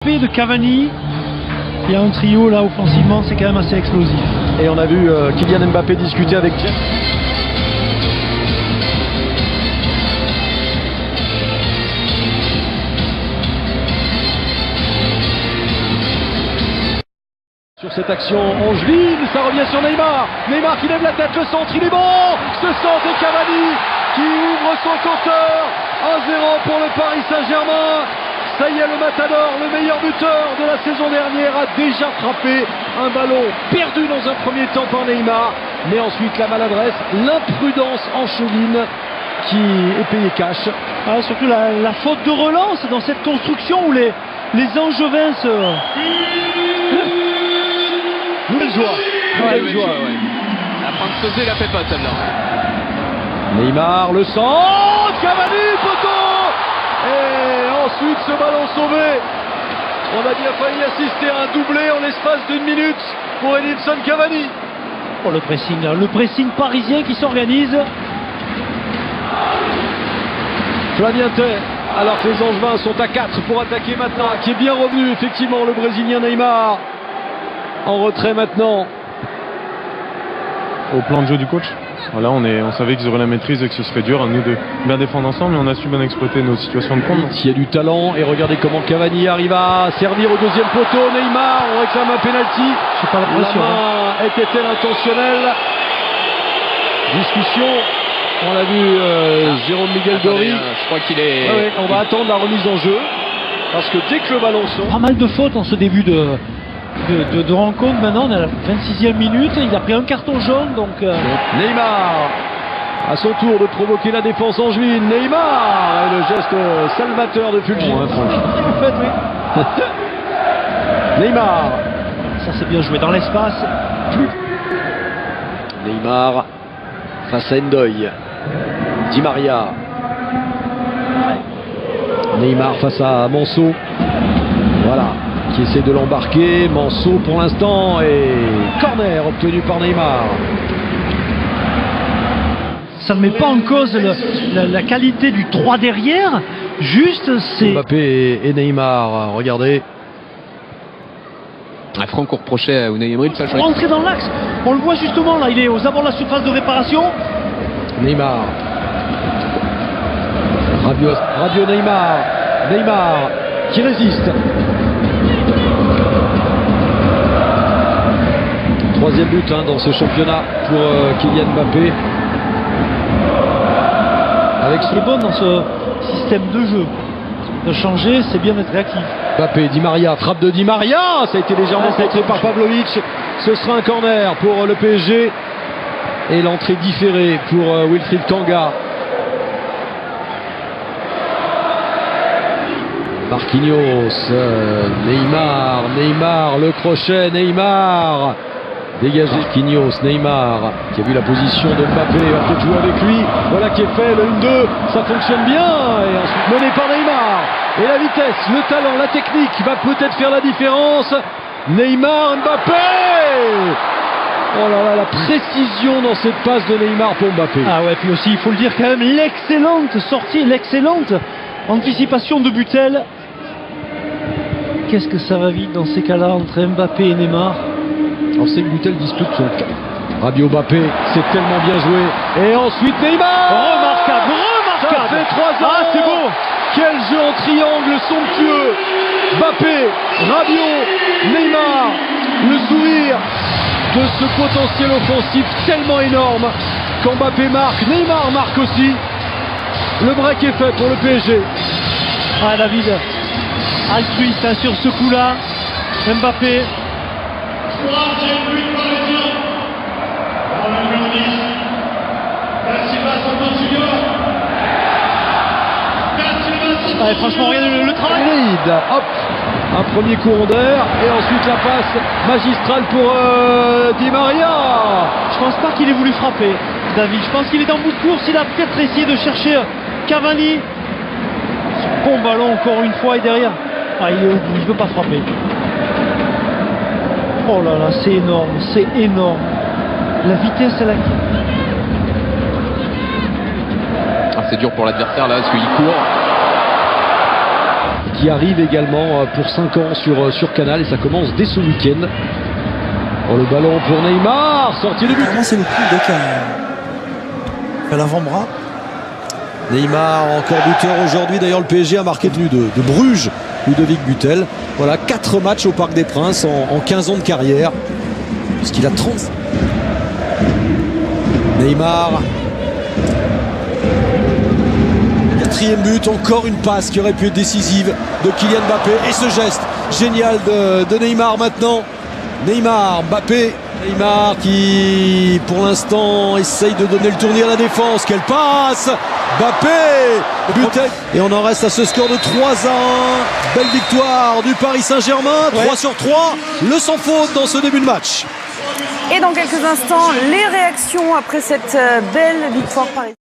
De Cavani, il y a un trio là offensivement, c'est quand même assez explosif. Et on a vu Kylian Mbappé discuter avec Jeff. Sur cette action angevine, ça revient sur Neymar. Neymar qui lève la tête, le centre, il est bon. Ce centre de Cavani qui ouvre son compteur. 1-0 pour le Paris Saint-Germain. Ça y est, le Matador, le meilleur buteur de la saison dernière, a déjà frappé un ballon perdu dans un premier temps par Neymar. Mais ensuite la maladresse, l'imprudence angevine qui est payée cash. Ah, surtout la faute de relance dans cette construction où les Angevins se... Nouvelle joie. Nouvelle joie, ouais. La fin de sauter la fait pas celle-là. Neymar, le centre, Cavani, poteau. Et ensuite ce ballon sauvé. On a bien failli assister à un doublé en l'espace d'une minute pour Edinson Cavani. Oh, le pressing parisien qui s'organise. Flavien Tay, alors que les Angevins sont à 4 pour attaquer maintenant, qui est bien revenu effectivement le Brésilien Neymar. En retrait maintenant. Au plan de jeu du coach, voilà, on savait qu'ils auraient la maîtrise et que ce serait dur à nous de bien défendre ensemble, mais on a su bien exploiter nos situations de compte. Il y a du talent et regardez comment Cavani arrive à servir au deuxième poteau. Neymar, on réclame un penalty. C'est pas la pression. La main était-elle intentionnelle? Discussion. On l'a vu, Jérôme Miguel Dori. Je crois qu'il est. Ouais, on va attendre la remise en jeu parce que dès que le ballon sort. Pas mal de fautes en ce début de rencontre. Maintenant on est à la 26e minute, il a pris un carton jaune donc Neymar à son tour de provoquer la défense angevine. Neymar et le geste salvateur de Fulgine. oui. Neymar, Ça c'est bien joué dans l'espace. Neymar face à Ndoye. Di Maria. Neymar face à Manso. Voilà, qui essaie de l'embarquer. Manso pour l'instant et corner obtenu par Neymar. Ça ne met pas en cause la qualité du 3 derrière. Juste c'est... Mbappé et Neymar, regardez. Franck reprochait à Unai Emery de pas jouer. Rentrer dans l'axe. On le voit justement là, il est aux abords de la surface de réparation. Neymar. Radio Neymar. Neymar qui résiste. Troisième but dans ce championnat pour Kylian Mbappé. Avec Ce qui est bon dans ce système de jeu, de changer, c'est bien d'être réactif. Mbappé, Di Maria, frappe de Di Maria. Ça a été légèrement contré par Pavlovic. Ce sera un corner pour le PSG. Et l'entrée différée pour Wilfried Kanga. Marquinhos, Neymar, le crochet, Neymar. Dégagé Marquinhos, Neymar, qui a vu la position de Mbappé, va peut-être jouer avec lui. Voilà qui est fait, le 1-2, ça fonctionne bien. Et ensuite mené par Neymar. Et la vitesse, le talent, la technique va peut-être faire la différence. Neymar, Mbappé. Oh là là, la précision dans cette passe de Neymar pour Mbappé. Ah ouais, puis aussi, il faut le dire quand même, l'excellente sortie, l'excellente anticipation de Butel. Qu'est-ce que ça va vite dans ces cas-là entre Mbappé et Neymar. Alors c'est que Butel dispute son cas. Rabiot Mbappé, c'est tellement bien joué. Et ensuite Neymar. Remarquable. Ça fait 3 ans. Ah, c'est beau. Quel jeu en triangle somptueux. Mbappé, Rabiot, Neymar. Le sourire de ce potentiel offensif tellement énorme. Quand Mbappé marque, Neymar marque aussi. Le break est fait pour le PSG. Ah, David, altruiste sur ce coup-là. Mbappé. Ouais, franchement, regardez le travail. Hop, un premier courant d'air et ensuite la passe magistrale pour Di Maria. Je pense pas qu'il ait voulu frapper, David. Je pense qu'il est en bout de course. Il a peut-être essayé de chercher Cavani. Ce bon ballon encore une fois et derrière. Ah, il est au bout, il ne veut pas frapper. Oh là là, c'est énorme, c'est énorme. La vitesse à la... Ah, c'est dur pour l'adversaire là parce qu'il court. qui arrive également pour 5 ans sur Canal, et ça commence dès ce week-end. Oh, le ballon pour Neymar, sortie de but. Vraiment, c'est le coup à l'avant-bras. Neymar encore buteur aujourd'hui. D'ailleurs, le PSG a marqué venu de Bruges, Ludovic Butel. Voilà, 4 matchs au Parc des Princes en 15 ans de carrière. Puisqu'il a 30. Neymar. 4e but, encore une passe qui aurait pu être décisive de Kylian Mbappé. Et ce geste génial de Neymar maintenant. Neymar, Mbappé. Neymar qui, pour l'instant, essaye de donner le tournis à la défense. Quelle passe! Mbappé! Butel. Et on en reste à ce score de 3-1. Belle victoire du Paris Saint-Germain. 3 sur 3. Le sans faute dans ce début de match. Et dans quelques instants, les réactions après cette belle victoire parisienne.